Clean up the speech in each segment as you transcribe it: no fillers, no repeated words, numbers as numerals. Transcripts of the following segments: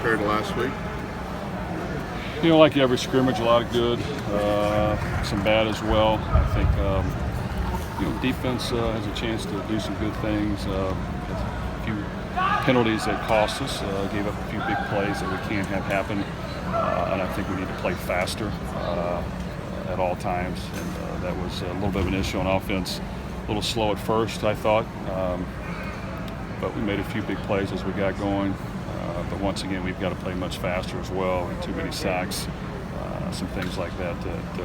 compared to last week? You know, like every scrimmage, a lot of good, some bad as well. I think defense has a chance to do some good things. A few penalties that cost us, gave up a few big plays that we can't have happen, and I think we need to play faster at all times. And that was a little bit of an issue on offense. A little slow at first, I thought, but we made a few big plays as we got going. But once again, we've got to play much faster as well. Too many sacks, some things like that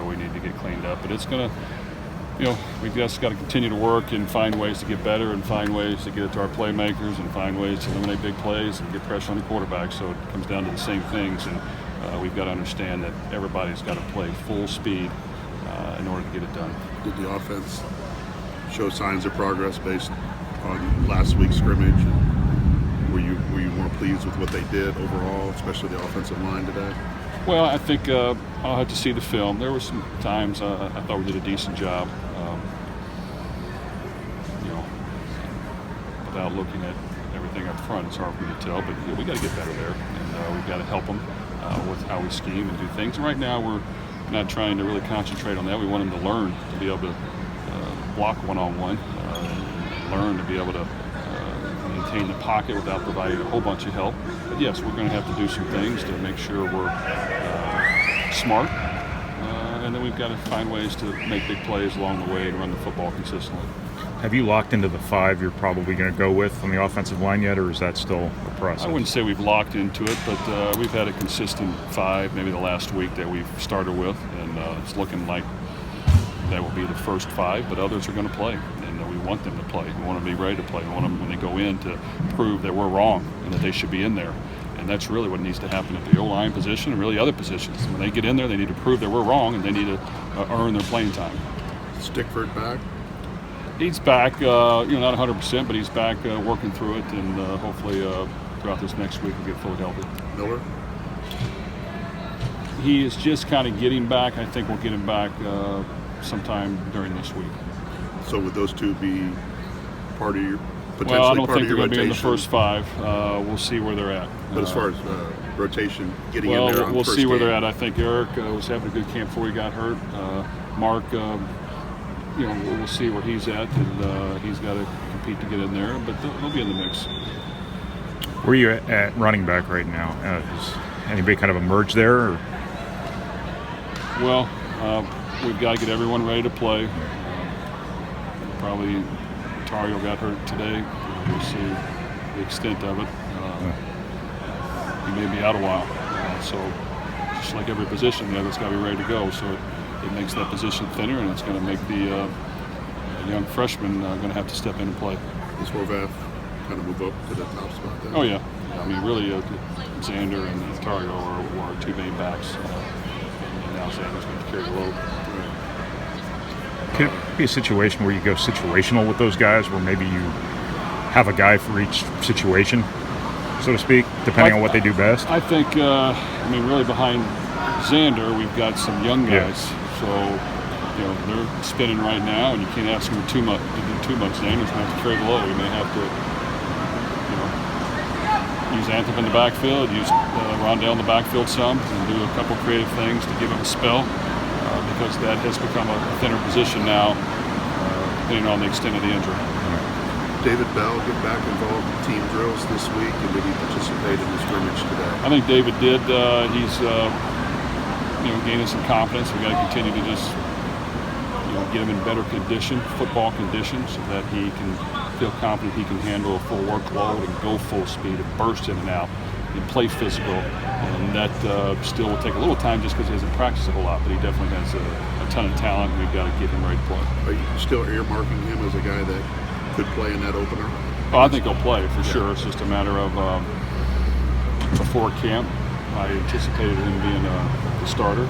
we need to get cleaned up. But it's going to, we've just got to continue to work and find ways to get better and find ways to get it to our playmakers and find ways to eliminate big plays and get pressure on the quarterback. So it comes down to the same things, and we've got to understand that everybody's got to play full speed in order to get it done. Did the offense show signs of progress based on last week's scrimmage? Were you more pleased with what they did overall, especially the offensive line today? Well, I think I'll have to see the film. There were some times I thought we did a decent job, without looking at everything up front. It's hard for me to tell, but we got to get better there, and we've got to help them with how we scheme and do things. And right now, we're not trying to really concentrate on that. We want them to learn to be able to block one-on-one, learn to be able to maintain the pocket without providing a whole bunch of help. But yes, we're going to have to do some things to make sure we're smart, and then we've got to find ways to make big plays along the way and run the football consistently. Have you locked into the 5 you're probably going to go with on the offensive line yet, or is that still a process? I wouldn't say we've locked into it, but we've had a consistent 5 maybe the last week that we've started with, and it's looking like that will be the first 5, but others are going to play, and we want them to play. We want them to be ready to play. We want them, when they go in, to prove that we're wrong and that they should be in there. And that's really what needs to happen at the O-line position and really other positions. When they get in there, they need to prove that we're wrong, and they need to earn their playing time. Stickford back? He's back, not 100%, but he's back working through it, and hopefully throughout this next week we'll get fully healthy. Miller? He is just kind of getting back. I think we'll get him back sometime during this week. So would those two be part of your potentially? Well, I don't think they're going to be in the first 5. We'll see where they're at. But as far as rotation, getting in there on we'll first see where game. they're at. I think Eric was having a good camp before he got hurt. Mark, we'll see where he's at, and he's got to compete to get in there. But they'll be in the mix. Where are you at running back right now? Does anybody kind of emerge there? Or? Well, we've got to get everyone ready to play. Probably Tario got hurt today. We'll see the extent of it. He may be out a while. So just like every position, that's got to be ready to go. So it makes that position thinner, and it's going to make the young freshman going to have to step in and play. Does Horvath kind of move up to the top spot there? Oh, yeah. I mean, really, Xander and Tario are our 2 main backs. And now Xander's going to carry the load. Could it be a situation where you go situational with those guys, where maybe you have a guy for each situation, so to speak, depending on what they do best? I think, really behind Xander, we've got some young guys. So, they're spinning right now, and you can't ask them to do too much. Xander's going to have to carry the load. We may have to, use Anthem in the backfield, use Rondell in the backfield some, and do a couple creative things to give him a spell. Because that has become a thinner position now, depending on the extent of the injury. David Bell get back involved in team drills this week, and did he participate in the scrimmage today? I think David did. He's gaining some confidence. We got to continue to just get him in better condition, football condition, so that he can feel confident he can handle a full workload and go full speed and burst in and out and play physical. And that still will take a little time just because he hasn't practiced a whole lot, but he definitely has a ton of talent, and we've got to get him ready to play. Are you still earmarking him as a guy that could play in that opener? Oh, I think he'll play for sure. It's just a matter of before camp, I anticipated him being the starter.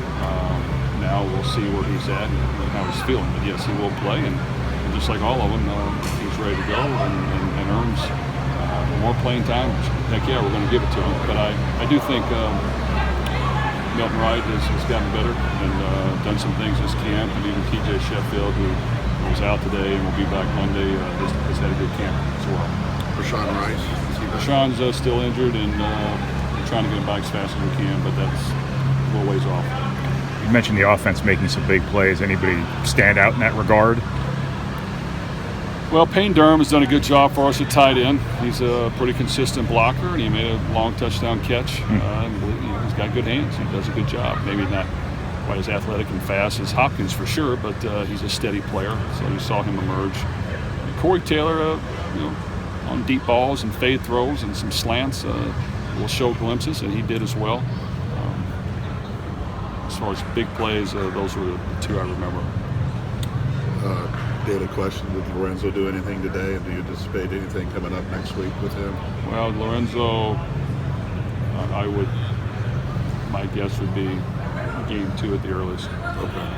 Now we'll see where he's at and how he's feeling. But yes, he will play, and just like all of them, he's ready to go and earns more playing time. Heck yeah, we're going to give it to him. But I do think Milton Wright has gotten better and done some things this camp, and even TJ Sheffield, who was out today and will be back Monday, has had a good camp as well. Rashawn Rice? Rashawn's still injured and trying to get him back as fast as we can, but that's a little ways off. You mentioned the offense making some big plays. Anybody stand out in that regard? Well, Payne Durham has done a good job for us at tight end. He's a pretty consistent blocker, and he made a long touchdown catch. He's got good hands. He does a good job. Maybe not quite as athletic and fast as Hopkins for sure, but he's a steady player. So you saw him emerge. And Corey Taylor, on deep balls and fade throws and some slants, will show glimpses, and he did as well. As far as big plays, those were the two I remember. Daily question: did Lorenzo do anything today, and do you anticipate anything coming up next week with him? Well, Lorenzo, my guess would be game 2 at the earliest. Okay.